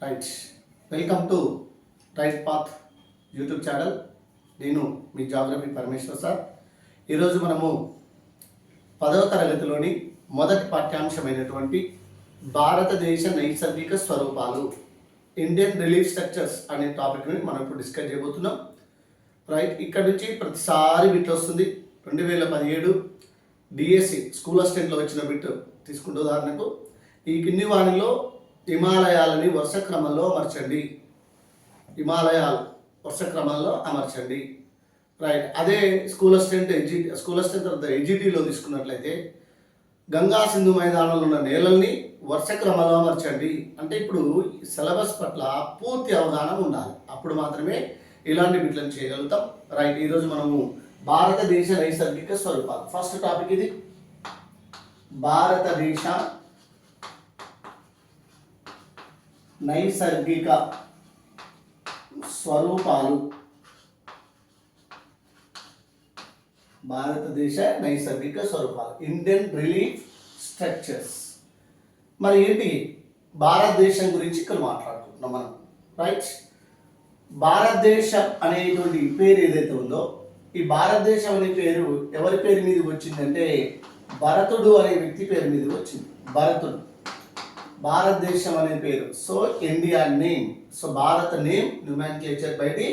Right. Welcome to right path YouTube channel. నేను మీ geography Parameshwar sir. ఈరోజు మనము 10వ తరగతిలోని మొదటి పాఠ్యాంశమైనటువంటి భారతదేశ నైసర్గిక స్వరూపాలు, ఇండియన్ రిలీఫ్ స్ట్రక్చర్స్ అనే టాపిక్ని మనం ఇప్పుడు డిస్కస్ చేయబోతున్నాం. రైట్. ఇక్కడ నుంచి ప్రతిసారి బిట్ వస్తుంది. 2017 డిఎస్సి స్కూల్ అసిస్టెంట్లో వచ్చిన బిట్ తీసుకుంటే ఉదాహరణకు ఈ కింది వాణిలో హిమాలయాలని వరుస క్రమంలో అమర్చండి. హిమాలయాలు వరుస క్రమంలో అమర్చండి. రైట్. అదే స్కూల్ అసిస్టెంట్ తర్వాత ఎజిటీలో తీసుకున్నట్లయితే గంగా సింధు మైదానంలో ఉన్న నేలల్ని వరుస క్రమంలో అమర్చండి. అంటే ఇప్పుడు సిలబస్ పట్ల పూర్తి అవగాహన ఉండాలి, అప్పుడు మాత్రమే ఇలాంటి బిట్లను చేయగలుగుతాం. రైట్. ఈరోజు మనము భారతదేశ నైసర్గిక స్వరూపాలు, ఫస్ట్ టాపిక్ ఇది. భారతదేశ నైసర్గిక స్వరూపాలు. భారతదేశ నైసర్గిక స్వరూపాలు, ఇండియన్ రిలీఫ్ స్ట్రక్చర్స్. మరి ఏంటి భారతదేశం గురించి ఇక్కడ మాట్లాడుకుంటున్నాం మనం. రైట్. భారతదేశం అనేటువంటి పేరు ఏదైతే ఉందో, ఈ భారతదేశం అనే పేరు ఎవరి పేరు మీదకి వచ్చిందంటే భరతుడు అనే వ్యక్తి పేరు మీదకి వచ్చింది. భరతుడు. భారతదేశం అనే పేరు. సో ఇండియా నేమ్, సో భారత నేమ్ న్యూమాన్క్లేచర్ బై ది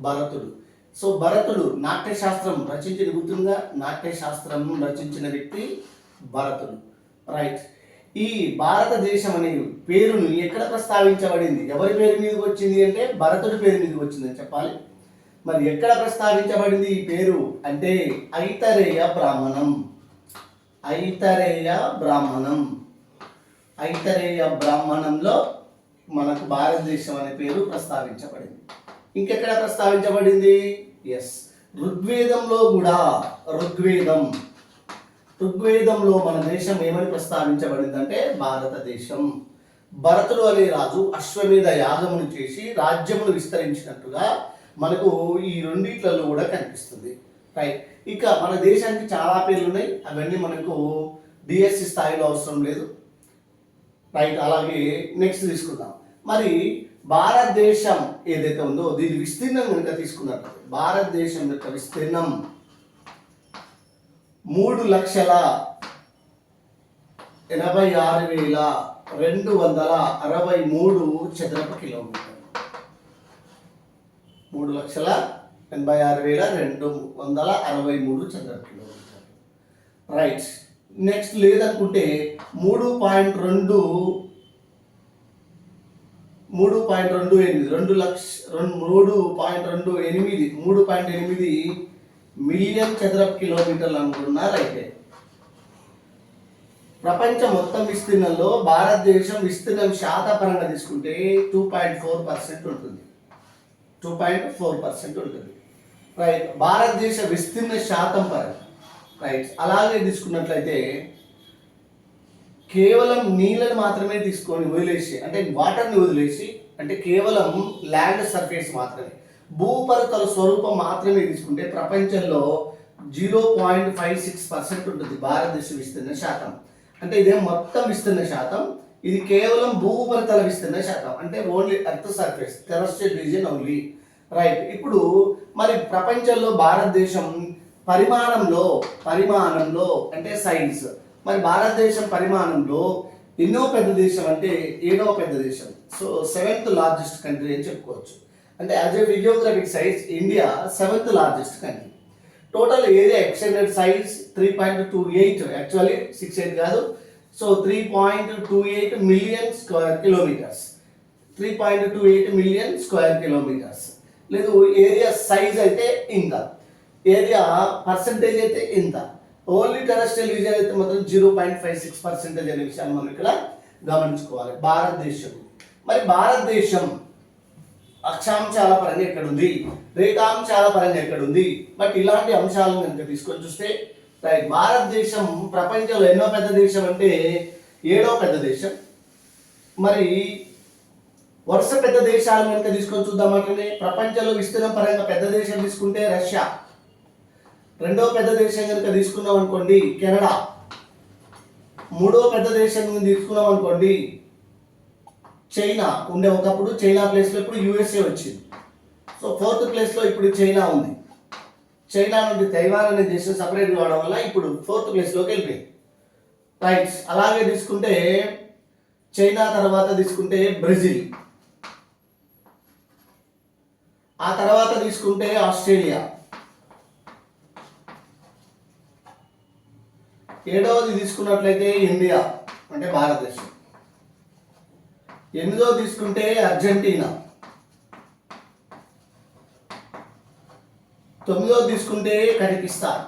భరతుడు. సో భరతుడు నాట్యశాస్త్రం రచించిన, గుర్తుందా? నాట్యశాస్త్రం రచించిన వ్యక్తి భరతుడు. రైట్. ఈ భారతదేశం అనే పేరును ఎక్కడ ప్రస్తావించబడింది, ఎవరి పేరు మీదకి వచ్చింది అంటే భరతుడి పేరు మీదకి వచ్చిందని చెప్పాలి. మరి ఎక్కడ ప్రస్తావించబడింది ఈ పేరు అంటే ఐతరేయ బ్రాహ్మణం. ఐతరేయ బ్రాహ్మణంలో మనకు భారతదేశం అనే పేరు ప్రస్తావించబడింది. ఇంకెక్కడ ప్రస్తావించబడింది? ఎస్, ఋగ్వేదంలో కూడా. ఋగ్వేదంలో మన దేశం ఏమని ప్రస్తావించబడింది అంటే భారతదేశం. భరతుడు అనే రాజు అశ్వమేధ యాగమును చేసి రాజ్యమును విస్తరించినట్టుగా మనకు ఈ రెండిట్లలో కూడా కనిపిస్తుంది. రైట్. ఇక మన దేశానికి చాలా పేర్లు ఉన్నాయి, అవన్నీ మనకు డిఎస్సి స్థాయిలో అవసరం లేదు. రైట్. అలాగే నెక్స్ట్ తీసుకుందాం. మరి భారతదేశం ఏదైతే ఉందో దీని విస్తీర్ణం కనుక తీసుకున్నట్టు, భారతదేశం యొక్క విస్తీర్ణం 3,86,263 చదరపు కిలోమీటర్లు. 3,86,263 చదరపు కిలోమీటర్లు. రైట్. నెక్స్ట్ లేదనుకుంటే 3.28 మిలియన్ చదరపు కిలోమీటర్లు అనుకున్నారు. అయితే ప్రపంచ మొత్తం విస్తీర్ణంలో భారతదేశం విస్తీర్ణం శాతపరంగా తీసుకుంటే 2.4% ఉంటుంది. 2.4% ఉంటుంది. రైట్. భారతదేశ విస్తీర్ణ శాతం పరంగా. రైట్. అలాగే తీసుకున్నట్లయితే కేవలం నీళ్ళని మాత్రమే తీసుకొని వదిలేసి, అంటే వాటర్ని వదిలేసి, అంటే కేవలం ల్యాండ్ సర్ఫేస్ మాత్రమే, భూపరితల స్వరూపం మాత్రమే తీసుకుంటే ప్రపంచంలో 0.56% ఉంటుంది భారతదేశ విస్తీర్ణ శాతం. అంటే ఇదే మొత్తం విస్తీర్ణ శాతం, ఇది కేవలం భూపరితల విస్తీర్ణ శాతం, అంటే only earth surface, terrestrial region only. Right. ఇప్పుడు మరి ప్రపంచంలో భారతదేశం పరిమాణంలో అంటే సైన్స్, మరి భారతదేశం పరిమాణంలో ఎన్నో పెద్ద దేశం అంటే 7వ పెద్ద దేశం. సో 7th లార్జెస్ట్ కంట్రీ అని చెప్పుకోవచ్చు. అంటే as a geographic size India 7th largest country. Total area extended size 3.28, actually 68 కాదు. So 3.28 million square kilometres. 3.28 million square kilometres. లేదు, ఏరియా సైజ్ అయితే ఇంత, ఏరియా పర్సంటేజ్ అయితే ఇంత. ఓన్లీ టెరెస్ట్రియల్ రీజియన్ అయితే మాత్రం 0.56% అనే విషయాన్ని మనం ఇక్కడ గమనించుకోవాలి. భారతదేశం. మరి భారతదేశం అక్షాంశాల పరంగా ఎక్కడుంది, రేఖాంశాల పరంగా ఎక్కడుంది, బట్ ఇలాంటి అంశాలను కనుక తీసుకొని చూస్తే రైట్. భారతదేశం ప్రపంచంలో ఎన్నో పెద్ద దేశం అంటే 7వ పెద్ద దేశం. మరి వరుస పెద్ద దేశాలు కనుక తీసుకొని చూద్దామంటే ప్రపంచంలో విస్తీర్ణం పరంగా పెద్ద దేశం తీసుకుంటే రష్యా. 2వ పెద్ద దేశం కనుక తీసుకున్నాం అనుకోండి కెనడా. 3వ పెద్ద దేశం తీసుకున్నాం అనుకోండి చైనా ఉండే ఒకప్పుడు, చైనా ప్లేస్లో ఇప్పుడు యూఎస్ఏ వచ్చింది. సో 4th ప్లేస్లో ఇప్పుడు చైనా ఉంది. చైనా నుండి తైవాన్ అనే దేశం సపరేట్ కావడం వల్ల ఇప్పుడు 4th ప్లేస్లోకి వెళ్ళిపోయింది. రైట్, అలాగే తీసుకుంటే చైనా తర్వాత తీసుకుంటే బ్రెజిల్, ఆ తర్వాత తీసుకుంటే ఆస్ట్రేలియా, 7వది తీసుకున్నట్లయితే ఇండియా అంటే భారతదేశం, 8వ తీసుకుంటే అర్జెంటీనా, 9వ తీసుకుంటే కజకిస్తాన్,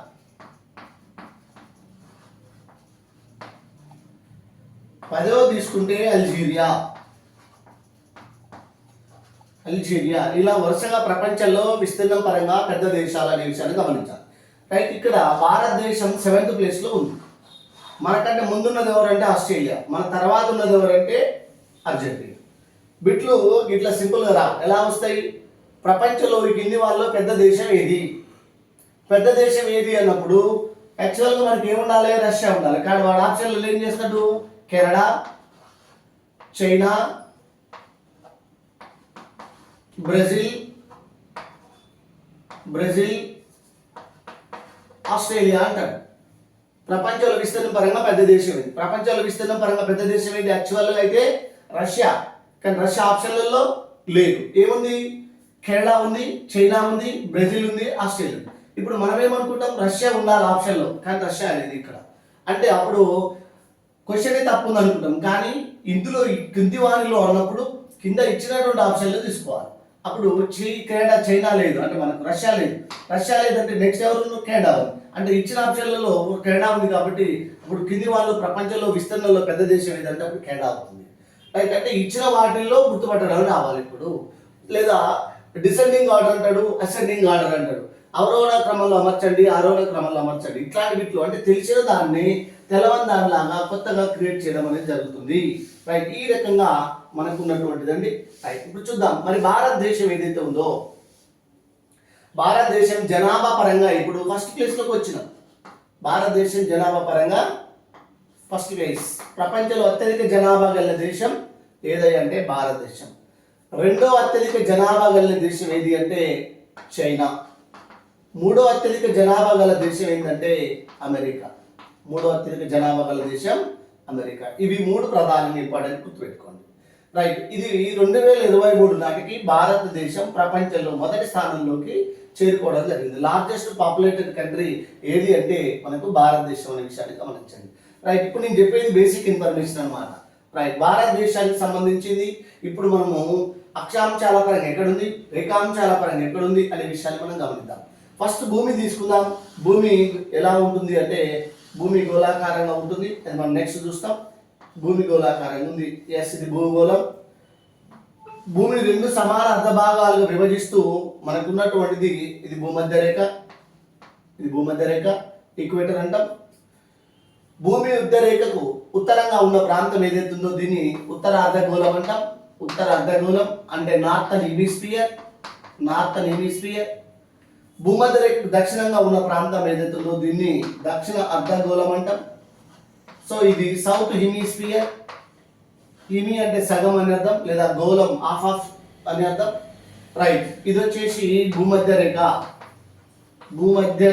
10వ తీసుకుంటే అల్జీరియా. ఇలా వరుసగా ప్రపంచంలో విస్తీర్ణం పరంగా పెద్ద దేశాలు అనే విషయాన్ని గమనించాలి. రైట్, ఇక్కడ భారతదేశం 7th ప్లేస్లో ఉంది. మనకంటే ముందున్నది ఎవరంటే ఆస్ట్రేలియా, మన తర్వాత ఉన్నది ఎవరంటే అర్జెంటీనా. బిట్లు ఇట్లా సింపుల్గా రావు. ఎలా వస్తాయి? ప్రపంచంలో ఈ కింది వాళ్ళలో పెద్ద దేశం ఏది, పెద్ద దేశం ఏది అన్నప్పుడు యాక్చువల్గా మనకి ఏముండాలి? రష్యా ఉండాలి. కానీ వాడు ఆప్షన్లు ఏం చేస్తాడు? కెనడా, చైనా, బ్రెజిల్, ఆస్ట్రేలియా అంటాడు. ప్రపంచంలో విస్తీర్ణం పరంగా పెద్ద దేశం ఇది. ప్రపంచంలో విస్తీర్ణం పరంగా పెద్ద దేశం ఇది యాక్చువల్గా అయితే రష్యా. కానీ రష్యా ఆప్షన్లలో లేదు. ఏముంది? కెనడా ఉంది, చైనా ఉంది, బ్రెజిల్ ఉంది, ఆస్ట్రేలియా ఉంది. ఇప్పుడు మనం ఏమనుకుంటాం? రష్యా ఉండాలి ఆప్షన్లో, కానీ రష్యా అనేది ఇక్కడ. అంటే అప్పుడు క్వశ్చనే తప్పు ఉంది అనుకుంటాం. కానీ ఇందులో కింది వారిలో అన్నప్పుడు కింద ఇచ్చినటువంటి ఆప్షన్లు తీసుకోవాలి. అప్పుడు కెనడా, చైనా లేదు అంటే మనకు రష్యా లేదు. రష్యా లేదంటే నెక్స్ట్ ఎవరు? కెనడా ఉంది. అంటే ఇచ్చిన ఆప్షన్లలో కెనడా ఉంది కాబట్టి ఇప్పుడు కింది వాళ్ళు ప్రపంచంలో విస్తీర్ణంలో పెద్ద దేశం ఏదంటే అప్పుడు కెనడా అవుతుంది. రైట్, అంటే ఇచ్చిన వాటిల్లో గుర్తుపట్టడం రావాలి ఇప్పుడు. లేదా డిసెండింగ్ ఆర్డర్ అంటాడు, అసెండింగ్ ఆర్డర్ అంటాడు. అవరోహణ క్రమంలో అమర్చండి, ఆరోహణ క్రమంలో అమర్చండి. ఇట్లాంటి వీటిలో అంటే తెలిసిన దాన్ని తెలవని దానిలాగా కొత్తగా క్రియేట్ చేయడం అనేది జరుగుతుంది. రైట్, ఈ రకంగా మనకు ఉన్నటువంటిదండి. రైట్, ఇప్పుడు చూద్దాం మరి భారతదేశం ఏదైతే ఉందో, భారతదేశం జనాభా పరంగా ఇప్పుడు ఫస్ట్ ప్లేస్లోకి వచ్చినాం. భారతదేశం జనాభా పరంగా ఫస్ట్ ప్లేస్. ప్రపంచంలో అత్యధిక జనాభా గల దేశం ఏది అంటే భారతదేశం. రెండో అత్యధిక జనాభా గల దేశం ఏది అంటే చైనా. మూడో అత్యధిక జనాభా గల దేశం ఏంటంటే అమెరికా. మూడో అత్యధిక జనాభా గల దేశం అమెరికా. ఇవి 3 ప్రధానంగా ఇంపార్టెంట్ గుర్తుపెట్టుకోండి. రైట్, ఇది 2023 నాటికి భారతదేశం ప్రపంచంలో మొదటి స్థానంలోకి చేరుకోవడం జరిగింది. లార్జెస్ట్ పాపులేటెడ్ కంట్రీ ఏది అంటే మనకు భారతదేశం అనే విషయాన్ని గమనించండి. రైట్, ఇప్పుడు నేను చెప్పేది బేసిక్ ఇన్ఫర్మేషన్ అనమాట. రైట్, భారతదేశానికి సంబంధించింది ఇప్పుడు మనము అక్షాంశాల పరంగా ఎక్కడుంది, రేఖాంశాల పరంగా ఎక్కడుంది అనే విషయాన్ని మనం గమనిద్దాం. ఫస్ట్ భూమి తీసుకుందాం. భూమి ఎలా ఉంటుంది అంటే భూమి గోళాకారంగా ఉంటుంది. అది మనం నెక్స్ట్ చూస్తాం. భూమి గోళాకారంగా ఉంది. ఎస్, ఇది భూగోళం. భూమిని 2 సమాన అర్ధ భాగాలుగా విభజిస్తూ మనకున్నటువంటిది ఇది భూమధ్య రేఖ, ఇది భూమధ్య రేఖ, ఈక్వేటర్ అంటాం. భూమి ఉత్తర రేఖకు ఉత్తరంగా ఉన్న ప్రాంతం ఏదైతుందో దీన్ని ఉత్తర అర్ధగోళం అంటాం. ఉత్తర అర్ధగోళం అంటే నార్థన్ హెమిస్ఫియర్. భూమధ్య రేఖకు దక్షిణంగా ఉన్న ప్రాంతం ఏదైతుందో దీన్ని దక్షిణ అర్ధగోళం అంటాం. సో ఇది సౌత్ హెమిస్ఫియర్. హిమి అంటే సగం అని అర్థం, లేదా గోళం హాఫ్ ఆఫ్ అని అర్థం. రైట్, ఇది వచ్చేసి భూమధ్య రేఖ. భూమధ్య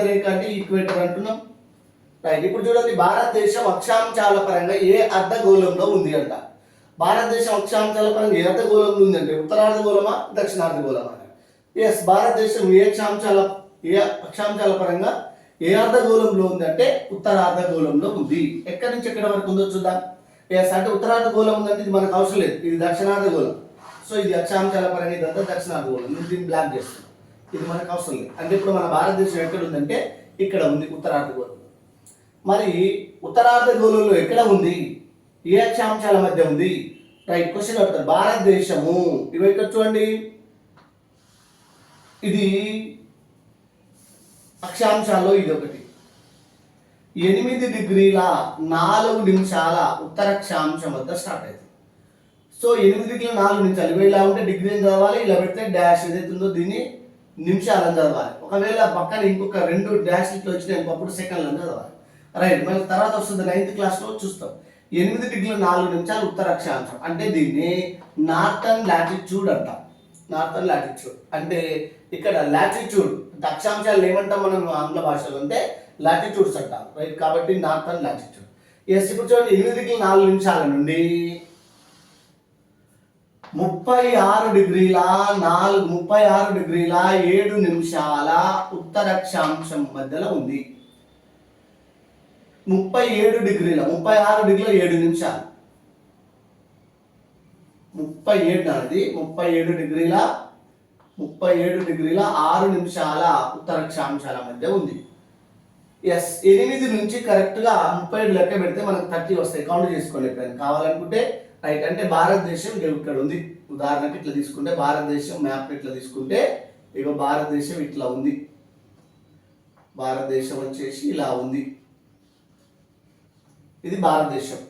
రేఖ అంటే ఈక్వేటర్ అంటున్నాం. రైట్, ఇప్పుడు చూడండి భారతదేశం అక్షాంశాల పరంగా ఏ అర్ధగోళంలో ఉంది అంట. భారతదేశం అక్షాంశాల పరంగా ఏ అర్ధగోళంలో ఉంది అంటే ఉత్తరార్ధగోళమా దక్షిణార్ధగోళమా? ఎస్, భారతదేశం ఏ అక్షాంశాల పరంగా ఏ అర్ధగోళంలో ఉంది అంటే ఉత్తరార్ధగోళంలో ఉంది. ఎక్కడి నుంచి ఎక్కడి వరకు ఉందో చూద్దాం. ఎస్, అంటే ఉత్తరార్ధగోళం ఉందంటే ఇది మనకు అవసరం లేదు, ఇది దక్షిణార్ధగోళం. సో ఇది అక్షాంశాల పరంగా ఇదంతా దక్షిణార్ధగోళం. దీన్ని బ్లాక్ చేస్తున్నాం, ఇది మనకు అవసరం లేదు. అంటే ఇప్పుడు మన భారతదేశం ఎక్కడ ఉందంటే ఇక్కడ ఉంది, ఉత్తరార్ధగోళం. మరి ఉత్తరార్ధగోళంలో ఎక్కడ ఉంది, ఏ అక్షాంశాల మధ్య ఉంది? రైట్, క్వశ్చన్ అడుగుతారు. భారతదేశము ఇవి ఇక్కడ చూడండి, ఇది అక్షాంశాల్లో ఇది ఒకటి. 8 డిగ్రీల 4 నిమిషాల ఉత్తర అక్షాంశం వద్ద స్టార్ట్ అవుతుంది. సో 8 డిగ్రీల 4 నిమిషాలు. ఇవి ఇలా ఉంటే డిగ్రీ అని చదవాలి, ఇలా పెడితే డాష్ ఏదైతుందో దీన్ని నిమిషాలని చదవాలి. ఒకవేళ పక్కన ఇంకొక 2 డాష్ ఇట్లా వచ్చినాయి అప్పుడు సెకండ్లని చదవాలి. రైట్, మనకి తర్వాత వస్తుంది 9th క్లాస్లో చూస్తాం. 8°4' ఉత్తర అక్షాంశం. అంటే దీన్ని నార్థన్ లాటిట్యూడ్ అంటాం. నార్థన్ లాటిట్యూడ్ అంటే ఇక్కడ లాటిట్యూడ్ అంటే అక్షాంశాలు ఏమంటాం మనం ఆంగ్ల భాషలో అంటే లాటిట్యూడ్స్ అంటాం, రైట్. కాబట్టి నార్థన్ లాటిట్యూడ్. ఎస్, ఇప్పుడు చూడండి 8°4' నుండి 36°7' ఉత్తర అక్షాంశం మధ్యలో ఉంది. 36 డిగ్రీల 37 అనేది 37°6' ఉత్తర అక్షాంశాల మధ్య ఉంది. ఎస్, 8 నుంచి కరెక్ట్గా 37 లెక్క పెడితే మనకు 30 వస్తాయి. కౌంట్ చేసుకోండి ఎప్పుడైనా కావాలనుకుంటే, రైట్. అంటే భారతదేశం ఇక్కడ ఉంది. ఉదాహరణకి ఇట్లా తీసుకుంటే భారతదేశం మ్యాప్ ఇట్లా తీసుకుంటే ఇక భారతదేశం ఇట్లా ఉంది. భారతదేశం వచ్చేసి ఇలా ఉంది. ఇది భారతదేశం,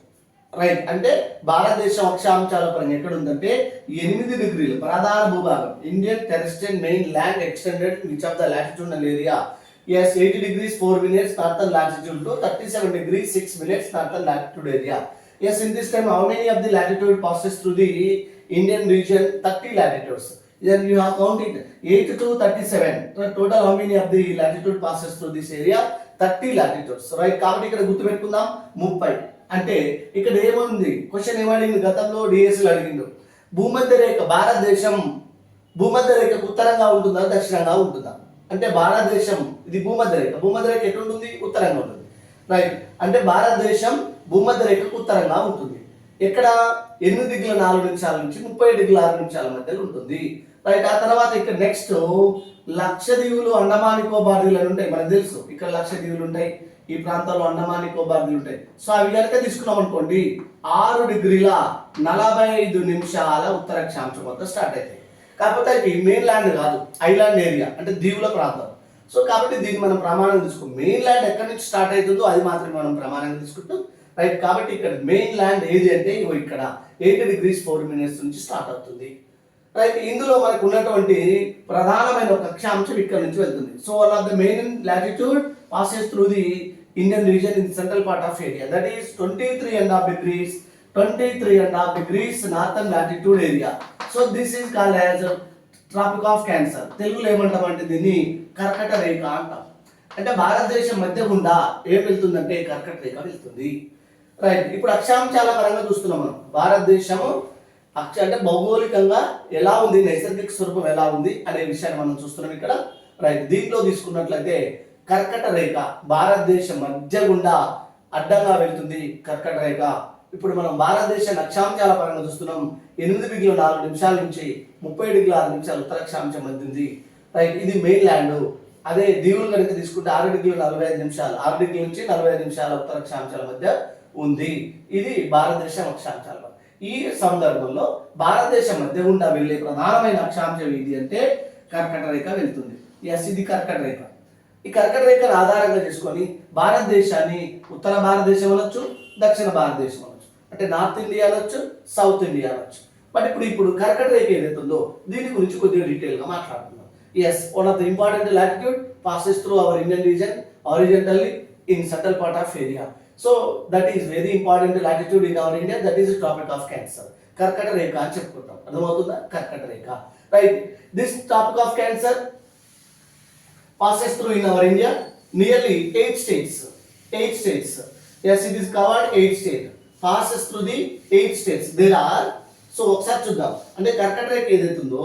రైట్. అంటే భారతదేశం అక్షాంశాల పరంగా ఎక్కడ ఉందంటే 8 డిగ్రీలు ప్రధాన భూభాగం. Indian terrestrial mainland extended which of the latitudinal area. Yes, 80°4' northern latitude to 37°6' northern latitude area. Yes, in this time, how many of the latitude passes through the Indian region? 30 latitudes. Then you have counted 8 to 37. So total how many of the latitude passes through this area? 30 latitudes. Right. కాబట్టి ఇక్కడ గుర్తుపెట్టుకుందాం 30. అంటే ఇక్కడ ఏముంది question ఏమడిగింది గతంలో DSL అడిగిండు. భూమధ్య రేఖ భారతదేశం భూమధ్య రేఖకు ఉత్తరంగా ఉంటుందా దక్షిణంగా ఉంటుందా అంటే భారతదేశం ఇది భూమధ్య రేఖ ఎక్కడ ఉంటుంది ఉత్తరంగా ఉంటుంది, రైట్. అంటే భారతదేశం భూమధ్య రేఖకు ఉత్తరంగా ఉంటుంది. ఎక్కడ 8°4' నుంచి 37°6' మధ్యలో ఉంటుంది, రైట్. ఆ తర్వాత ఇక్కడ నెక్స్ట్ లక్షద్వీపులు అండమాన్ నికోబార్ దీవులు ఉంటాయి, మనకు తెలుసు. ఇక్కడ లక్షద్వీపులు ఉంటాయి, ఈ ప్రాంతాల్లో అండమాన్ నికోబార్ దీవులు ఉంటాయి. సో అవి కనుక తీసుకున్నాం అనుకోండి 6°45' ఉత్తర అక్షాంశం వద్ద స్టార్ట్ అవుతాయి. కాకపోతే అది మెయిన్ ల్యాండ్ కాదు, ఐలాండ్ ఏరియా అంటే దీవుల ప్రాంతం. సో కాబట్టి దీన్ని మనం ప్రమాణం తీసుకుంటాం. మెయిన్ ల్యాండ్ ఎక్కడి నుంచి స్టార్ట్ అవుతుందో అది మాత్రమే మనం ప్రమాణంగా తీసుకుంటాం, రైట్. కాబట్టి ఇక్కడ మెయిన్ ల్యాండ్ ఏది అంటే ఇక్కడ 80°4' నుంచి స్టార్ట్ అవుతుంది, రైట్. ఇందులో మనకు ఉన్నటువంటి ప్రధానమైన ఒక అక్షాంశం ఇక్కడ నుంచి వెళ్తుంది. So one of the main latitude passes through the Indian region in central part of area that is 23.5 northern latitude area. So this is called as tropic of cancer. తెలుగులో ఏమంటాం అంటే దీన్ని కర్కట రేఖ అంటాం. అంటే భారతదేశం మధ్య గుండా ఏం వెళ్తుందంటే కర్కట రేఖ వెళ్తుంది, రైట్. ఇప్పుడు అక్షాంశాల పరంగా చూస్తున్నాం మనం. భారతదేశము అంటే భౌగోళికంగా ఎలా ఉంది, నైసర్గిక స్వరూపం ఎలా ఉంది అనే విషయాన్ని మనం చూస్తున్నాం ఇక్కడ, రైట్. దీంట్లో తీసుకున్నట్లయితే కర్కట రేఖ భారతదేశం మధ్య గుండా అడ్డంగా వెళ్తుంది కర్కట రేఖ. ఇప్పుడు మనం భారతదేశ అక్షాంశాల పరంగా చూస్తున్నాం. 8°4' నుంచి 30°6' ఉత్తర అక్షాంశం మధ్య ఉంది, రైట్. ఇది మెయిన్ ల్యాండ్. అదే దీవులు కనుక తీసుకుంటే 6°45' 6° నుంచి 45' ఉత్తర అక్షాంశాల మధ్య ఉంది. ఇది భారతదేశం అక్షాంశాల. ఈ సందర్భంలో భారతదేశం మధ్య గుండా వెళ్ళే ప్రధానమైన అక్షాంశం ఇది అంటే కర్కట రేఖ వెళ్తుంది. ఎస్, ఇది కర్కట రేఖ. ఈ కర్కట రేఖను ఆధారంగా చేసుకొని భారతదేశాన్ని ఉత్తర భారతదేశం అనొచ్చు, దక్షిణ భారతదేశం అనొచ్చు, అంటే నార్త్ ఇండియా అనొచ్చు, సౌత్ ఇండియా అనొచ్చు. బట్ ఇప్పుడు కర్కట రేఖ ఏదైతుందో దీని గురించి కొద్దిగా డీటెయిల్గా మాట్లాడుతున్నాం. Yes, one of the important latitude passes through our Indian region horizontally in central part of area. So that is very important latitude in our India. That is tropic of Cancer. కర్కట రేఖ అని చెప్పుకుంటాం. అర్థమవుతుందా? కర్కట రేఖ, right. This tropic of Cancer passes through in our India nearly 8 states. Yes, it is covered 8 states. Passes through the 8 states. There are, so ఒకసారి చూద్దాం. అంటే కర్కట రేఖ ఏదైతుందో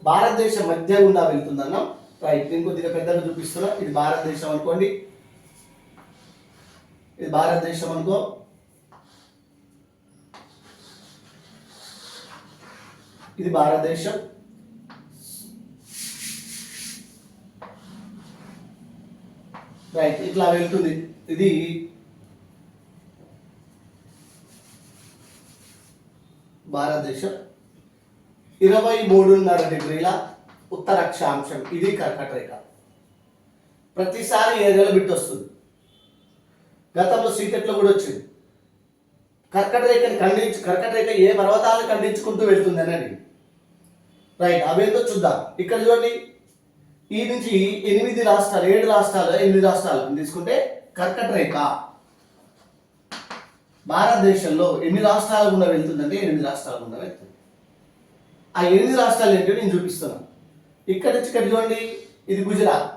భారతదేశం మధ్య గుండా వెళ్తుందన్నాం, రైట్. నేను కొద్దిగా పెద్దగా చూపిస్తున్నా. ఇది భారతదేశం అనుకోండి, ఇది భారతదేశం అనుకో. ఇది భారతదేశం, రైట్. ఇట్లా వెళ్తుంది. ఇది భారతదేశం 23.5 డిగ్రీల ఉత్తర అక్షాంశం. ఇది కర్కట రేఖ. ప్రతిసారి ఏరియాలో బిట్ వస్తుంది. గతంలో సీటెట్లో కూడా వచ్చింది. కర్కట రేఖని కర్కట రేఖ ఏ పర్వతాలను ఖండించుకుంటూ వెళ్తుంది అనేది, రైట్. అవేందో చూద్దాం. ఇక్కడ చూడండి, ఈ నుంచి 8 రాష్ట్రాలు తీసుకుంటే కర్కట రేఖ భారతదేశంలో ఎన్ని రాష్ట్రాల గుండా వెళ్తుందంటే 8 రాష్ట్రాల గుండా వెళ్తుంది. ఆ 8 రాష్ట్రాలు ఏంటో నేను చూపిస్తున్నాను. ఇక్కడ నుంచి ఇక్కడ చూడండి, ఇది Gujarat,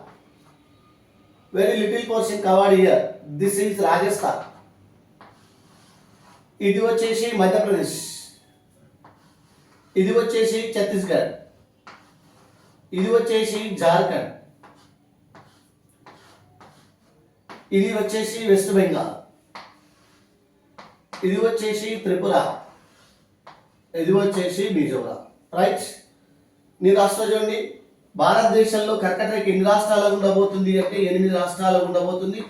very little portion covered here. This is Rajasthan. ఇది వచ్చేసి మధ్యప్రదేశ్, ఇది వచ్చేసి ఛత్తీస్గఢ్, ఇది వచ్చేసి జార్ఖండ్, ఇది వచ్చేసి వెస్ట్ బెంగాల్, ఇది వచ్చేసి త్రిపుర, ఇది వచ్చేసి మిజోరాం. రైట్, నేను రాష్ట్రం చూడండి. భారతదేశంలో కర్కటరేఖ ఎన్ని రాష్ట్రాలకు ఉండబోతుంది అంటే 8 రాష్ట్రాలకు ఉండబోతుంది.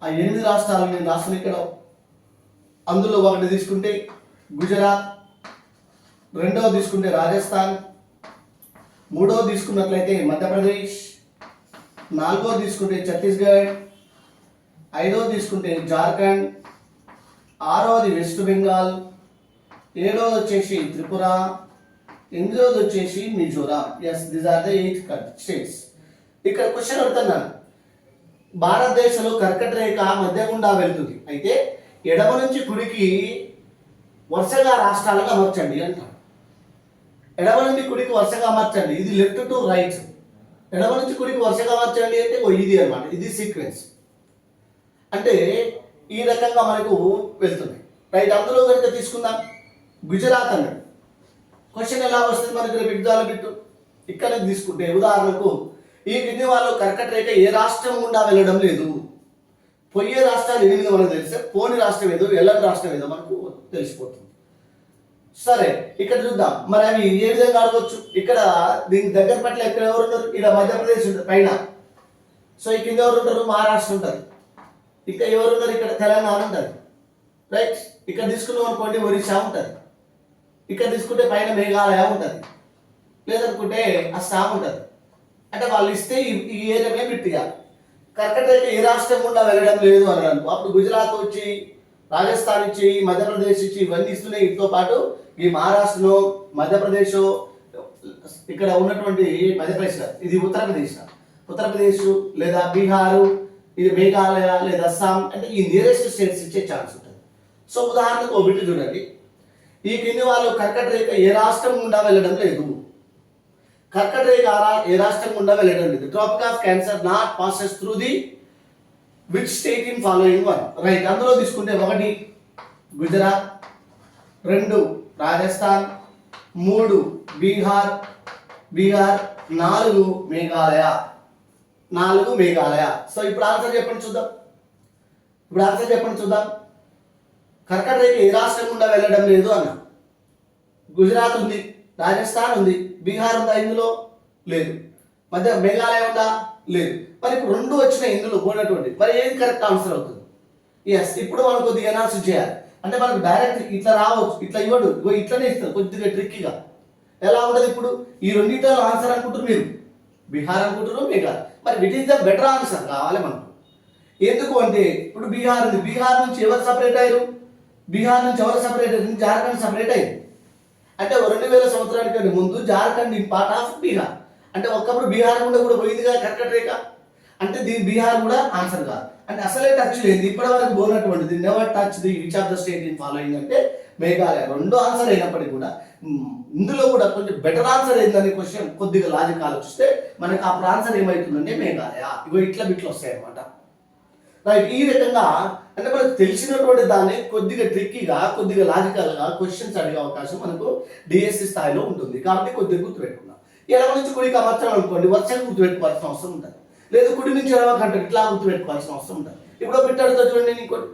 ఆ 8 రాష్ట్రాలు నేను రాష్ట్రం ఇక్కడ. అందులో ఒకటి తీసుకుంటే గుజరాత్, రెండవ తీసుకుంటే రాజస్థాన్, మూడవ తీసుకున్నట్లయితే మధ్యప్రదేశ్, నాలుగో తీసుకుంటే ఛత్తీస్గఢ్, ఐదవ తీసుకుంటే జార్ఖండ్, ఆరవది వెస్ట్ బెంగాల్, ఏడవది వచ్చేసి త్రిపుర, 8వది వచ్చేసి Mizoram. Yes, these are the 8 states. ఇక్కడ క్వశ్చన్ అడుగుతున్నాను, భారతదేశంలో కర్కటరేఖ మధ్య గుండా వెళ్తుంది, అయితే ఎడమ నుంచి కుడికి వరుసగా రాష్ట్రాలను అమర్చండి అంటారు. ఎడమ నుండి కుడికి వరుసగా అమర్చండి, ఇది లెఫ్ట్ టు రైట్. ఎడమ నుంచి కుడికి వరుసగా అమర్చండి అంటే ఇది అనమాట, ఇది సీక్వెన్స్. అంటే ఈ రకంగా మనకు వెళ్తుంది. రైట్, అందులో కనుక తీసుకుందాం గుజరాత్ అన్నాడు. క్వశ్చన్ ఎలా వస్తుంది మనకి, రేపు ఎగ్జామ్ బిట్టు ఇక్కడ తీసుకుంటే ఉదాహరణకు ఈ కింది వాళ్ళు కర్కటరేఖ ఏ రాష్ట్రం గుండా వెళ్ళడం లేదు. పోయే రాష్ట్రాలు 8 మనకు తెలిస్తే పోని రాష్ట్రం ఏదో వెళ్ళని రాష్ట్రం ఏదో మనకు తెలిసిపోతుంది. సరే, ఇక్కడ చూద్దాం మరి అవి ఏ విధంగా అడగవచ్చు. ఇక్కడ దీనికి దగ్గర పట్ల ఎక్కడ ఎవరు ఉన్నారు, ఇక్కడ మధ్యప్రదేశ్ ఉంటుంది పైన. సో ఈ కింద ఎవరు ఉంటారు, మహారాష్ట్ర ఉంటుంది. ఇక్కడ ఎవరు ఉన్నారు, ఇక్కడ తెలంగాణ ఉంటుంది. రైట్, ఇక్కడ తీసుకున్నాం అనుకోండి ఒరిస్సా ఉంటుంది. ఇక్కడ తీసుకుంటే పైన మేఘాలయ ఉంటుంది, లేదనుకుంటే అస్సాం ఉంటుంది. అంటే వాళ్ళు ఇస్తే ఈ ఏరియానే పెట్టియాలి. కర్కటరేఖ ఏ రాష్ట్రం గుండా వెళ్ళడం లేదు అని అనుకో, అప్పుడు గుజరాత్ వచ్చి, రాజస్థాన్ ఇచ్చి, మధ్యప్రదేశ్ ఇచ్చి ఇవన్నీ ఇస్తున్నాయి. వీటితో పాటు ఈ మహారాష్ట్రలో, మధ్యప్రదేశ్, ఇక్కడ ఉన్నటువంటి మధ్యప్రదేశ్, ఇది ఉత్తరప్రదేశ్ లేదా బీహారు, ఇది మేఘాలయ లేదా అస్సాం, అంటే ఈ నియరెస్ట్ స్టేట్స్ ఇచ్చే ఛాన్స్ ఉంటుంది. సో ఉదాహరణకు ఒక బిట్టు చూడండి, ఈ కింది వాళ్ళు కర్కటరేఖ ఏ రాష్ట్రం గుండా వెళ్ళడం లేదు. కర్కటరేఖ ఏ రాష్ట్రం గుండా వెళ్ళడం లేదు. Tropic of cancer not passes through the which state in following one. Right, అందులో తీసుకుంటే 1 గుజరాత్, 2 రాజస్థాన్, 3 బీహార్, 4 మేఘాలయ. సో ఇప్పుడు ఆన్సర్ చెప్పండి చూద్దాం. కర్కటరేఖ ఏ రాష్ట్రం గుండా వెళ్ళడం లేదు అన్న. గుజరాత్ ఉంది, రాజస్థాన్ ఉంది, బీహార్ ఉందా ఇందులో? లేదు. మధ్య మేఘాలయ ఉందా? లేదు. మరి ఇప్పుడు 2 వచ్చినాయి ఇందులో పోయినటువంటి, మరి ఏది కరెక్ట్ ఆన్సర్ అవుతుంది? ఎస్, ఇప్పుడు మనం కొద్దిగా అనాలిసిస్ చేయాలి. అంటే మనకు డైరెక్ట్ ఇట్లా రావచ్చు, ఇట్లా ఇవ్వడు, ఇట్లనే ఇస్తారు కొద్దిగా ట్రిక్కీగా. ఎలా ఉంటుంది ఇప్పుడు ఈ రెండింటిలో ఆన్సర్ అనుకుంటారు మీరు, బీహార్ అనుకుంటారు, మేఘాలయ. మరి VIT is the better answer కావాలి మనకు. ఎందుకు అంటే ఇప్పుడు బీహార్ ఉంది, బీహార్ నుంచి ఎవరు సపరేట్ అయ్యారు? జార్ఖండ్ సపరేట్ అయింది. అంటే 2000 సంవత్సరానికి ముందు Jharkhand in part of Bihar. అంటే ఒకప్పుడు బీహార్ కూడా పోయిందిగా కర్కటరేఖ. అంటే దీని బీహార్ కూడా ఆన్సర్ కాదు. అంటే అసలే టచ్ లేదు, ఇప్పటి వరకు పోయినటువంటిది never touch the which of the state in following అంటే మేఘాలయ. 2 ఆన్సర్ అయినప్పటికీ కూడా ఇందులో కూడా కొంచెం బెటర్ ఆన్సర్ ఏందని క్వశ్చన్ కొద్దిగా లాజిక్ ఆలోచిస్తే మనకి అప్పుడు ఆన్సర్ ఏమవుతుందంటే మేఘాలయ. ఇట్లా బిట్లు వస్తాయి అనమాట. రైట్, ఈ రకంగా అంటే మనకు తెలిసినటువంటి దాన్ని కొద్దిగా ట్రిక్కీగా, కొద్దిగా లాజికల్గా క్వశ్చన్స్ అడిగే అవకాశం మనకు డిఎస్సి స్థాయిలో ఉంటుంది. కాబట్టి కొద్దిగా గుర్తుపెట్టుకున్నాం. ఎడమ నుంచి కుడికి అమర్చడం అనుకోండి, వర్షం గుర్తుపెట్టుకోవాల్సిన అవసరం ఉంటుంది. లేదు కుడి నుంచి ఎడమ కంటే ఇట్లా గుర్తుపెట్టుకోవాల్సిన అవసరం ఉంటుంది. ఇప్పుడు బిట్ అడుగుతా చూడండి, ఇంకోటి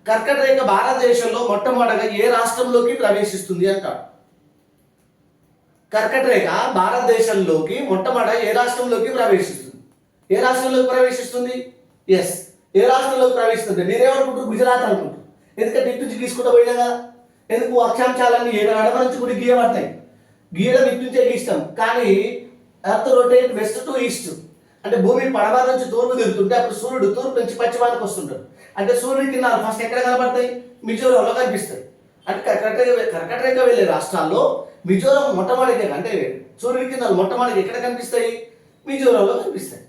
కర్కటరేఖ భారతదేశంలో మొట్టమొదటిగా ఏ రాష్ట్రంలోకి ప్రవేశిస్తుంది అంటాడు. కర్కటరేఖ భారతదేశంలోకి మొట్టమొదట ఏ రాష్ట్రంలోకి ప్రవేశిస్తుంది? ఎస్, ఏ రాష్ట్రంలోకి ప్రవేశిస్తుంది? మీరేమనుకుంటారు? గుజరాత్ అనుకుంటారు. ఎందుకంటే ఇటు నుంచి తీసుకుంటూ పోయినా కదా. ఎందుకు అక్షాంశాలన్నీ ఎడమ నుంచి కూడా గీయబడతాయి. గీయడం ఇటు నుంచే గీస్తాం. కానీ earth rotate west to east. అంటే భూమి పడమర నుంచి తూర్పు తిరుగుతుంటే అప్పుడు సూర్యుడు తూర్పు నుంచి పశ్చిమానికి వస్తుంటాడు. అంటే సూర్యుడి కిరణాలు ఫస్ట్ ఎక్కడ కనబడతాయి? మిజోరంలో కనిపిస్తాయి. అంటే కర్కటరేఖ వెళ్ళే రాష్ట్రాల్లో మిజోరం మొట్టమొదటిగా, అంటే సూర్యుడి కిరణాలు మొట్టమొదటిగా ఎక్కడ కనిపిస్తాయి? మిజోరంలో కనిపిస్తాయి.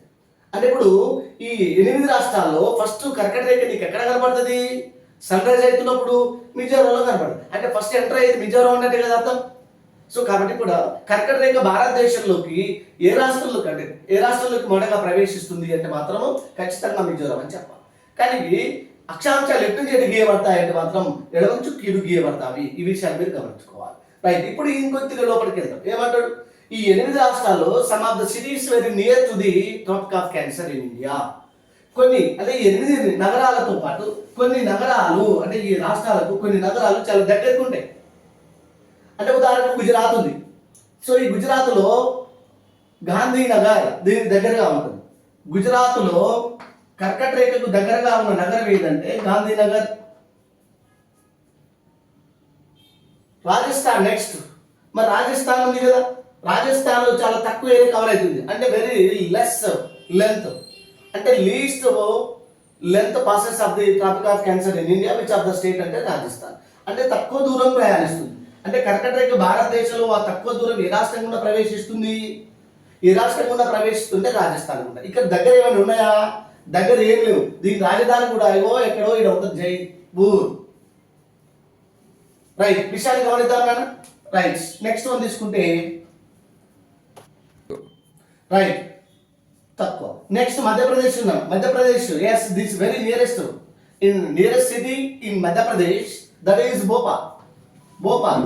అంటే ఇప్పుడు ఈ 8 రాష్ట్రాల్లో ఫస్ట్ కర్కటరేఖ నీకు ఎక్కడ కనబడుతుంది? సన్ రైజ్ అవుతున్నప్పుడు మిజోరంలో కనపడదు. అంటే ఫస్ట్ ఎంటర్ అయ్యేది మిజోరం అన్నట్టే కదా అర్థం. సో కాబట్టి కూడా కర్కట రేఖ భారతదేశంలోకి ఏ రాష్ట్రంలోకి మొదటగా ప్రవేశిస్తుంది అంటే మాత్రం ఖచ్చితంగా మిజోరం అని చెప్పాలి. కానీ అక్షాంశాలు ఎటు నుంచి ఎటు గీయబడతాయి అంటే మాత్రం ఎడమ నుంచి కిడు గీయబడతాయి. ఈ విషయాన్ని మీరు గమనించుకోవాలి. రైట్, ఇప్పుడు ఇంకొద్దిగా లోపలికి వెళ్తాం. ఏమంటాడు, ఈ 8 రాష్ట్రాల్లో some of the cities very near to the tropic of cancer in India. కొన్ని అంటే 8 నగరాలతో పాటు కొన్ని నగరాలు అంటే ఈ రాష్ట్రాలకు కొన్ని నగరాలు చాలా దగ్గరకు ఉంటాయి. అంటే ఉదాహరణకు గుజరాత్ ఉంది. సో ఈ గుజరాత్లో గాంధీనగర్ దీనికి దగ్గరగా ఉంటుంది. గుజరాత్లో కర్కట రేఖకు దగ్గరగా ఉన్న నగరం ఏదంటే గాంధీనగర్. రాజస్థాన్ నెక్స్ట్. మరి రాజస్థాన్ ఉంది కదా, రాజస్థాన్లో చాలా తక్కువ ఏరియా కవర్ అవుతుంది. అంటే వెరీ లెస్ లెంత్, అంటే least length passes of the tropic of cancer in India which of the state అంటే రాజస్థాన్. అంటే తక్కువ దూరం ప్రయాణిస్తుంది. అంటే కర్కట రేఖ భారతదేశంలో ఆ తక్కువ దూరం ఏ రాష్ట్రం గుండా ప్రవేశిస్తుంది? ఈ రాష్ట్రం గుండా ప్రవేశిస్తుంటే రాజస్థాన్ గుండా. ఇక్కడ దగ్గర ఏమైనా ఉన్నాయా? దగ్గర ఏం లేవు. దీని రాజధాని కూడా ఎక్కడో ఇక్కడ ఉంటుంది, జైపూర్. రైట్, విషయాన్ని గమనిద్దాం మనం. రైట్, నెక్స్ట్ వన్ తీసుకుంటే రైట్ తక్కువ. నెక్స్ట్ మధ్యప్రదేశ్ ఉన్నాం. Madhya Pradesh, yes this very nearest city in Madhya Pradesh that is Bhopal. Bhopal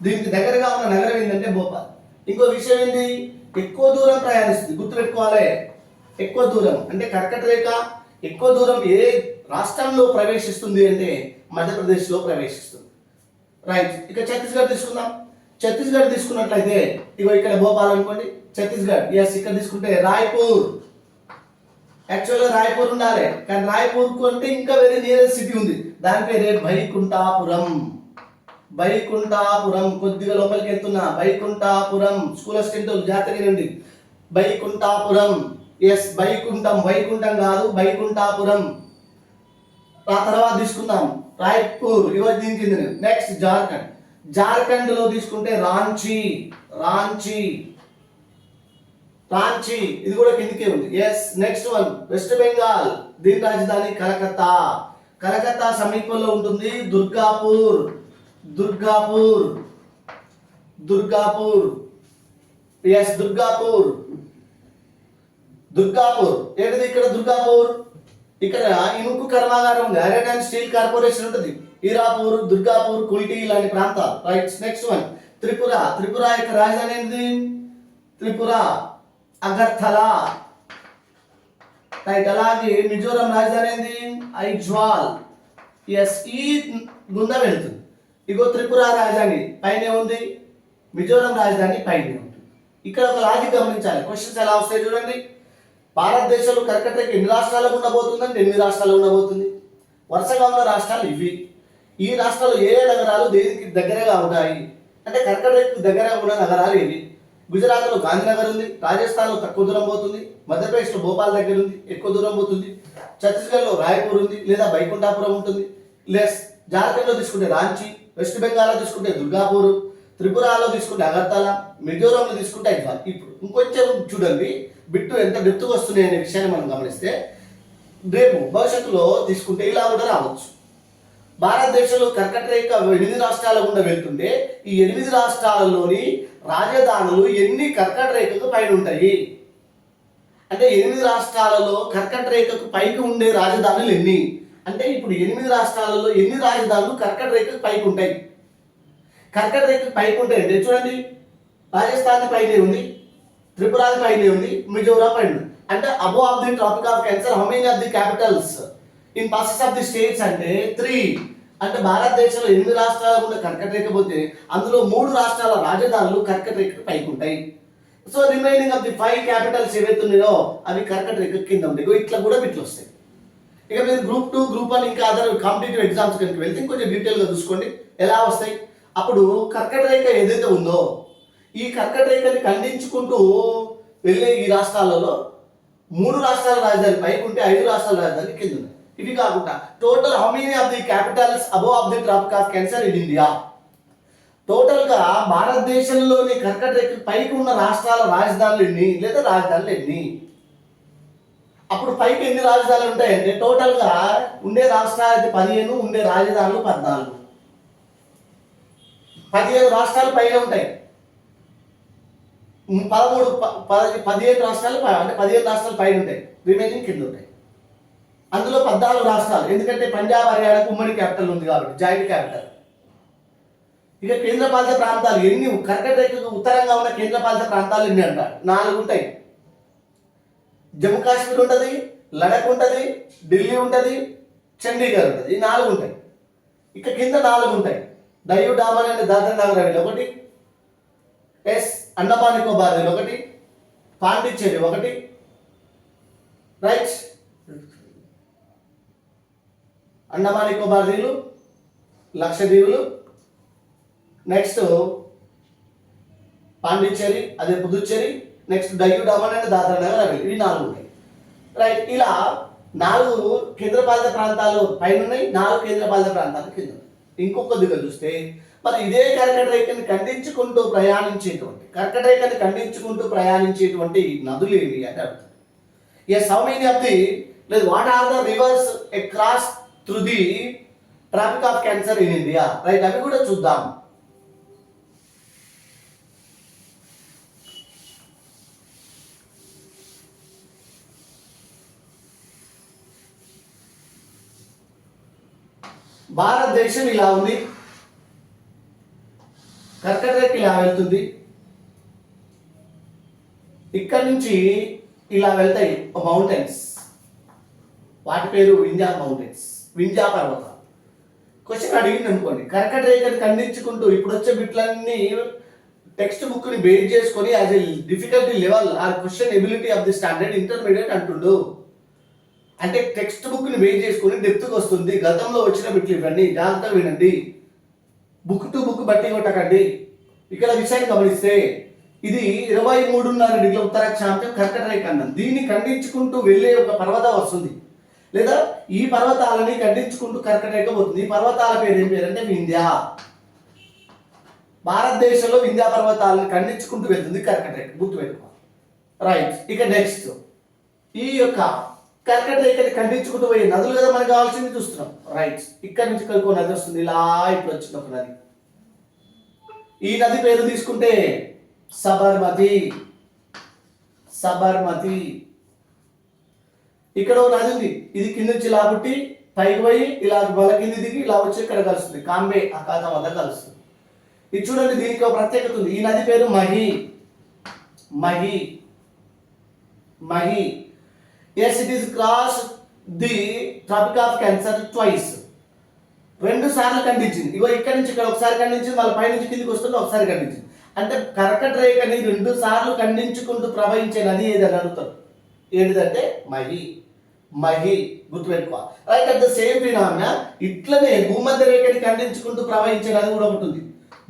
దీనికి దగ్గరగా ఉన్న నగరం ఏంటంటే భోపాల్. ఇంకో విషయం ఏంటి, ఎక్కువ దూరం ప్రయాణిస్తుంది. గుర్తుపెట్టుకోవాలి, ఎక్కువ దూరం అంటే కర్కట రేఖ ఎక్కువ దూరం ఏ రాష్ట్రంలో ప్రవేశిస్తుంది అంటే మధ్యప్రదేశ్లో ప్రవేశిస్తుంది. రైట్, ఇక ఛత్తీస్గఢ్ తీసుకుందాం. ఛత్తీస్గఢ్ తీసుకున్నట్లయితే ఇగో ఇక్కడ భోపాల్ అనుకోండి, ఛత్తీస్గఢ్. ఎస్, ఇక్కడ తీసుకుంటే రాయ్పూర్. యాక్చువల్గా రాయ్పూర్ ఉండాలి, కానీ రాయ్పూర్ అంటే ఇంకా వేరే నియరెస్ట్ సిటీ ఉంది, దాని పేరే వైకుంఠాపురం. వైకుంఠాపురం కొద్దిగా లోపలికి వెళ్తున్నా. వైకుంఠాపురం స్కూల్ అసిస్టెంట్ జాతర ఉంది. వైకుంఠాపురం, ఎస్ వైకుంఠం, వైకుంఠం కాదు వైకుంఠాపురం. ఆ తర్వాత తీసుకుందాం రాయ్పూర్, ఇవన్నీ దీని కింద. నెక్స్ట్ జార్ఖండ్. జార్ఖండ్ లో తీసుకుంటే రాంచీ. రాంచీ రాంచీ ఇది కూడా కిందికే ఉంది. Yes, next one West Bengal. దీని రాజధాని కలకత్తా. కలకత్తా సమీపంలో ఉంటుంది దుర్గాపూర్. దుర్గాపూర్, దుర్గాపూర్, ఎస్ దుర్గాపూర్. దుర్గాపూర్ ఏంటిది? ఇక్కడ దుర్గాపూర్, ఇక్కడ ఇనుకు కర్మాగారం ఉంది, ఐరన్ అండ్ స్టీల్ కార్పొరేషన్ ఉంటుంది. హీరాపూర్, దుర్గాపూర్, కుల్టీ ఇలాంటి ప్రాంతాలు. Right, next one Tripura. Tripura యొక్క రాజధాని ఏంటిది? త్రిపుర అగర్తలా. రైట్, అలాగే మిజోరం రాజధాని ఏంది? ఐజ్వాల్. ఎస్, ఈ గుండా వెళ్తుంది. ఇగో త్రిపుర రాజధాని పైనే ఉంది, మిజోరం రాజధాని పైనే ఉంటుంది. ఇక్కడ ఒక లాజిక్ గమనించాలి. క్వశ్చన్స్ ఎలా వస్తాయి చూడండి. భారతదేశంలో కర్కట రేఖ ఎన్ని రాష్ట్రాలకు ఉండబోతుందంటే 8 రాష్ట్రాలు ఉండబోతుంది. వరుసగా ఉన్న రాష్ట్రాలు ఇవి. ఈ రాష్ట్రాలు ఏ నగరాలు దేనికి దగ్గరగా ఉంటాయి అంటే కర్కట రేఖకు దగ్గరగా ఉన్న నగరాలు ఇవి. గుజరాత్లో గాంధీనగర్ ఉంది, రాజస్థాన్లో తక్కువ దూరం పోతుంది, మధ్యప్రదేశ్లో భోపాల్ దగ్గర ఉంది, ఎక్కువ దూరం పోతుంది, ఛత్తీస్గఢ్లో రాయ్పూర్ ఉంది లేదా వైకుంఠాపురం ఉంటుంది, లెస్ జార్ఖండ్లో తీసుకుంటే రాంచీ, వెస్ట్ బెంగాల్లో తీసుకుంటే దుర్గాపూర్, త్రిపురలో తీసుకుంటే అగర్తలా, మిజోరంలో తీసుకుంటే ఐజ్వాల్. ఇప్పుడు ఇంకొంచెం చూడండి బిట్టు ఎంత డెప్త్గా వస్తున్నాయి అనే విషయాన్ని మనం గమనిస్తే రేపు భవిష్యత్తులో తీసుకుంటే ఇలా కూడా రావచ్చు. భారతదేశంలో కర్కట రేఖ 8 రాష్ట్రాల గుండా వెళ్తుంటే ఈ 8 రాష్ట్రాలలోని రాజధానులు ఎన్ని కర్కట రేఖకు పైన ఉంటాయి అంటే 8 రాష్ట్రాలలో కర్కట రేఖకు పైకి ఉండే రాజధానులు ఎన్ని అంటే ఇప్పుడు 8 రాష్ట్రాలలో ఎన్ని రాజధానులు కర్కట రేఖకు పైకి ఉంటాయి? కర్కట రేఖకు పైకి ఉంటాయి అంటే చూడండి, రాజస్థాన్ పైనే ఉంది, త్రిపుర పైనే ఉంది, మిజోరాం పైన ఉంది. అంటే above of the tropic of cancer how many of the capitals in passes of the states అంటే 3. అంటే భారతదేశంలో 8 రాష్ట్రాల గుండా కర్కట రేఖ పోతే అందులో 3 రాష్ట్రాల రాజధానులు కర్కట రేఖకు పైకి ఉంటాయి. So remaining of the 5 Capitals ఏవైతే ఉన్నాయో అవి కర్కట రేఖ కింద ఉంటాయి. ఇట్లా కూడా బిట్లు వస్తాయి. ఇక మీరు గ్రూప్ 2, గ్రూప్ 1 ఇంకా అదర్ కాంపిటేటివ్ ఎగ్జామ్స్ కనుక వెళ్తే ఇంకొంచెం డీటెయిల్గా చూసుకోండి ఎలా వస్తాయి. అప్పుడు కర్కట రేఖ ఏదైతే ఉందో ఈ కర్కట రేఖని ఖండించుకుంటూ వెళ్ళే ఈ రాష్ట్రాలలో 3 రాష్ట్రాల రాజధాని పైకి ఉంటే 5 రాష్ట్రాల రాజధాని కింద ఉన్నాయి. ఇవి కాకుండా total how many of the capitals above of the tropic of cancer in India? Total గా భారతదేశంలోని కర్కట రేఖ పైకి ఉన్న రాష్ట్రాల రాజధానులు ఎన్ని లేదా రాజధానులు ఎన్ని? అప్పుడు పైకి ఎన్ని రాజధానులు ఉంటాయంటే టోటల్గా ఉండే రాష్ట్రాలు 15, ఉండే రాజధానులు 14. 15 రాష్ట్రాలు పైన ఉంటాయి. 15 రాష్ట్రాలు అంటే 15 రాష్ట్రాలు పైన ఉంటాయి, రిమైనింగ్ కింద ఉంటాయి. అందులో 14 రాష్ట్రాలు, ఎందుకంటే పంజాబ్ హర్యానాకు ఉమ్మడి క్యాపిటల్ ఉంది కాబట్టి జాయింట్ క్యాపిటల్. ఇక కేంద్రపాలిత ప్రాంతాలు ఎన్ని, కర్కట రేఖకు ఉత్తరంగా ఉన్న కేంద్రపాలిత ప్రాంతాలు ఎన్ని అంటారు? 4 ఉంటాయి. జమ్మూ కాశ్మీర్ ఉంటుంది, లడఖ్ ఉంటుంది, ఢిల్లీ ఉంటుంది, చండీగఢ్ ఉంటుంది. ఈ 4 ఉంటాయి. ఇక కింద 4 ఉంటాయి. డయూ డామన్ అండ్ దాద్రా నగర్ హవేలీ ఒకటి, అండమాన్ నికోబార్ ఒకటి, పాండిచ్చేరి ఒకటి, రైట్, అండమాన్ నికోబార్ దీవులు, లక్షద్వీపులు, నెక్స్ట్ పాండిచ్చేరి, అదే పుదుచ్చేరి, నెక్స్ట్ డయూ డామన్ అండ్ దాద్రా నగర్ హవేలీ. ఇవి 4 ఉంటాయి. రైట్, ఇలా 4 కేంద్రపాలిత ప్రాంతాలు పైన ఉన్నాయి, 4 కేంద్రపాలిత ప్రాంతాలు కింద ఉన్నాయి. ఇంకొకదిగా చూస్తే మరి ఇదే కర్కట రేఖని ఖండించుకుంటూ ప్రయాణించేటువంటి నదులు ఏవి అంటే అర్థం. Yes, how many of the, లేదు, what are the rivers across through the tropic of cancer in India? Right, అవి కూడా చూద్దాం. భారతదేశం ఇలా ఉంది, కర్కట రేఖ ఇలా వెళ్తుంది, ఇక్కడ నుంచి ఇలా వెళ్తాయి మౌంటైన్స్, వాటి పేరు వింధ్యా మౌంటైన్స్, వింధ్యా పర్వతాలు. క్వశ్చన్ అడిగింది అనుకోండి, కర్కట రేఖను ఖండించుకుంటూ ఇప్పుడు వచ్చే బిట్లన్నీ టెక్స్ట్ బుక్ ని బేస్ చేసుకొని as a difficulty level or question ability of the standard intermediate అంటుండు. అంటే టెక్స్ట్ బుక్ ని బేస్ చేసుకొని డెప్త్కి వస్తుంది. గతంలో వచ్చిన బిట్లు ఇవన్నీ జాగ్రత్తగా వినండి, బుక్ టు బుక్ బట్టి కొట్టకండి. ఇక్కడ విషయాన్ని గమనిస్తే ఇది 23.5 డిగ్రీల ఉత్తరాక్షాంశం కర్కట రేఖ అన్నం. దీన్ని ఖండించుకుంటూ వెళ్ళే ఒక పర్వతం వస్తుంది, లేదా ఈ పర్వతాలని ఖండించుకుంటూ కర్కట రేఖ పోతుంది. ఈ పర్వతాల పేరు ఏం పేరు అంటే వింధ్యా. భారతదేశంలో వింధ్యా పర్వతాలను ఖండించుకుంటూ వెళ్తుంది కర్కట రేఖ, గుర్తుపెట్టుకోవాలి. రైట్, ఇక నెక్స్ట్ ఈ యొక్క కర్కట రేఖని ఖండించుకుంటూ పోయే నదులు కదా మనకు కావాల్సింది చూస్తున్నాం. రైట్, ఇక్కడ నుంచి ఇంకో నది వస్తుంది, ఇలా ఇప్పుడు వచ్చింది ఒక నది. ఈ నది పేరు తీసుకుంటే సబర్మతి. ఇక్కడ ఒక నది ఉంది, ఇది కింద నుంచి ఇలా పుట్టి పైకి పోయి ఇలా మల కింది దిగి ఇలా వచ్చి ఇక్కడ కలుస్తుంది, కాంబే అఖాతం వద్ద కలుస్తుంది. ఇది చూడండి, దీనికి ఒక ప్రత్యేకత ఉంది. ఈ నది పేరు Mahi. Yes, it is crossed the Tropic of Cancer twice. 2 సార్లు ఖండించింది. ఇగో ఇక్కడ నుంచి ఇక్కడ ఒకసారి ఖండించింది, మళ్ళీ పై నుంచి కిందికి వస్తుంది ఒకసారి ఖండించింది. అంటే కర్కట రేఖని 2 సార్లు ఖండించుకుంటూ ప్రవహించే నది ఏదని అడుగుతారు. ఏంటిదంటే మహి, గుర్తుపెట్టుకోవాలి. Right, at the same phenomena ఇట్లనే భూమధ్య రేఖని ఖండించుకుంటూ ప్రవహించే నది కూడా ఒకటి ఉంది.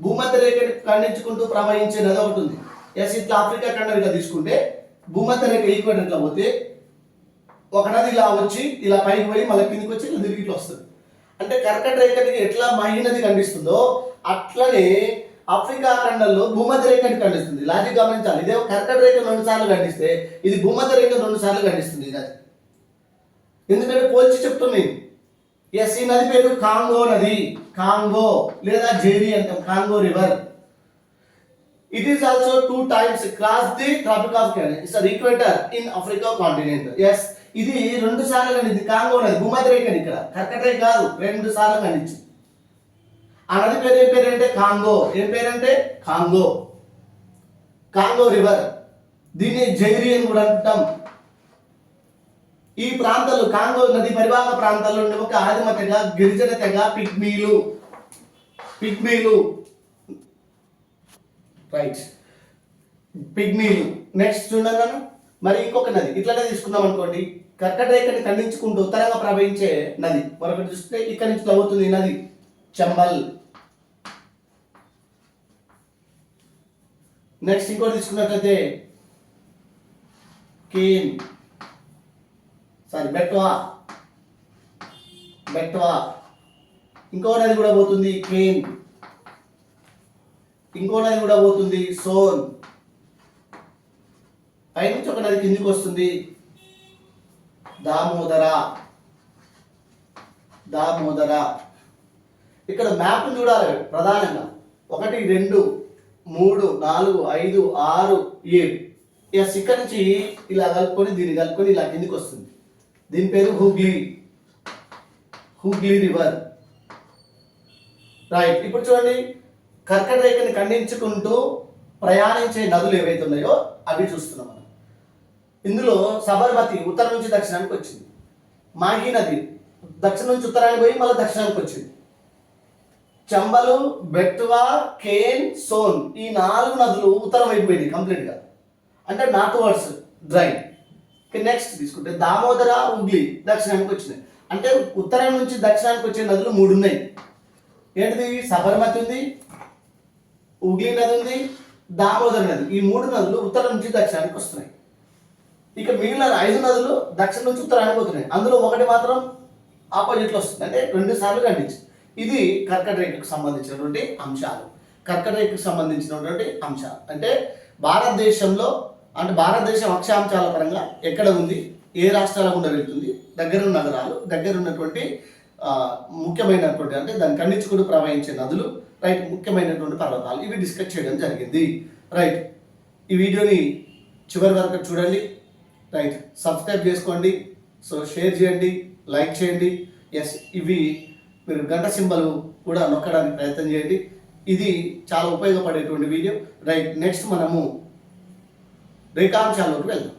భూమధ్య రేఖని ఖండించుకుంటూ ప్రవహించే నది ఒకటి ఉంది. ఎస్, ఇట్లా ఆఫ్రికా ఖండంగా తీసుకుంటే భూమధ్య రేఖ ఈక్వేటర్ ఇట్లా పోతే ఒక నది ఇలా వచ్చి ఇలా పైకి పోయి మళ్ళీ కిందికి వచ్చి ఇలా తిరిగి ఇట్లా వస్తుంది. అంటే కర్కట రేఖని ఎట్లా మహి నది ఖండిస్తుందో అట్లనే ఆఫ్రికా ఖండంలో భూమధ్య రేఖని ఖండిస్తుంది. లాజిక్ గమనించాలి. ఇదే కర్కట రేఖ 2 సార్లు ఖండిస్తే ఇది భూమధ్య రేఖ 2 సార్లు ఖండిస్తుంది ఈ నది. ఎందుకంటే పోల్చి చెప్తుంది. ఎస్, ఈ నది పేరు కాంగో నది, కాంగో లేదా జేరి అంటాం, Congo river. It is also 2 times cross the Tropic of Cancer. It's an equator in Africa continent. Yes, ఇది 2 సార్లు ఖండింది. కాంగో నది భూమధ్య రేఖ, ఇక్కడ కర్కట రేఖ కాదు, 2 సార్లు ఖండించింది. ఆ నది పేరు ఏం పేరంటే కాంగో. ఏం పేరంటే కాంగో రివర్. దీన్ని జైరి అని కూడా అంటాం. ఈ ప్రాంతాలు కాంగో నది పరివాహక ప్రాంతాల్లో ఉండే ఒక ఆదిమ తెగ, గిరిజన తెగ పిగ్మీలు. రైట్, పిగ్మీలు. నెక్స్ట్ చూడండి, మరి ఇంకొక నది ఇట్లనే తీసుకుందాం అనుకోండి. కర్కట రేఖని ఖండించుకుంటూ ఉత్తరంగా ప్రవహించే నది మరొకటి చూస్తే ఇక్కడ నుంచి తవ్వుతుంది ఈ నది చంబల్. నెక్స్ట్ ఇంకోటి తీసుకున్నట్లయితే బెట్వా. ఇంకో నది కూడా పోతుంది కేన్. ఇంకో నది కూడా పోతుంది సోన్. పైనుంచి ఒక నది కిందికి వస్తుంది దామోదర. దామోదర. ఇక్కడ మ్యాప్ చూడాలి ప్రధానంగా. 1 2 3 4 5 6 7. ఎస్, ఇక్కడ నుంచి ఇలా కలుపుకొని దీన్ని కలుపుకొని ఇలా కిందికి వస్తుంది. దీని పేరు హూగ్లీ. హూగ్లీ రివర్. రైట్. ఇప్పుడు చూడండి, కర్కట రేఖని ఖండించుకుంటూ ప్రయాణించే నదులు ఏవైతే ఉన్నాయో అవి చూస్తున్నాం మనం. ఇందులో సబర్మతి ఉత్తరం నుంచి దక్షిణానికి వచ్చింది. మాఘీ నది దక్షిణం నుంచి ఉత్తరానికి పోయి మళ్ళీ దక్షిణానికి వచ్చింది. చంబలు, బెట్వా, కేన్, సోన్ ఈ 4 నదులు ఉత్తరం అయిపోయినాయి కంప్లీట్గా, అంటే నార్త్ వర్డ్స్ డ్రైన్. నెక్స్ట్ తీసుకుంటే దామోదర, హుగ్లీ దక్షిణానికి వచ్చినాయి. అంటే ఉత్తరం నుంచి దక్షిణానికి వచ్చే నదులు 3 ఉన్నాయి. ఏంటిది? సబర్మతి ఉంది, హుగ్లీ నది ఉంది, దామోదర నది. ఈ 3 నదులు ఉత్తరం నుంచి దక్షిణానికి వస్తున్నాయి. ఇక మిగిలిన 5 నదులు దక్షిణం నుంచి ఉత్తరానికి పోతున్నాయి. అందులో ఒకటి మాత్రం ఆపోజిట్లో వస్తుంది, అంటే 2 సార్లు ఖండించింది. ఇది కర్కట రేఖకు సంబంధించినటువంటి అంశాలు. కర్కట రేఖకు సంబంధించినటువంటి అంశాలు అంటే భారతదేశంలో, అంటే భారతదేశం అక్షాంశాల పరంగా ఎక్కడ ఉంది, ఏ రాష్ట్రాల గుండా వెళ్తుంది, దగ్గరున్న నగరాలు, దగ్గర ఉన్నటువంటి ముఖ్యమైనటువంటి అంటే దాన్ని ఖండించుకుంటూ ప్రవహించే నదులు, రైట్, ముఖ్యమైనటువంటి పర్వతాలు, ఇవి డిస్కస్ చేయడం జరిగింది. రైట్. ఈ వీడియోని చివరి వరకు చూడండి. రైట్. సబ్స్క్రైబ్ చేసుకోండి. సో షేర్ చేయండి, లైక్ చేయండి. ఎస్, ఇవి మీరు గంట సింబల్ కూడా నొక్కడానికి ప్రయత్నం చేయండి. ఇది చాలా ఉపయోగపడేటువంటి వీడియో. రైట్. నెక్స్ట్ మనము రేఖాంశాల్లోకి వెళ్దాం.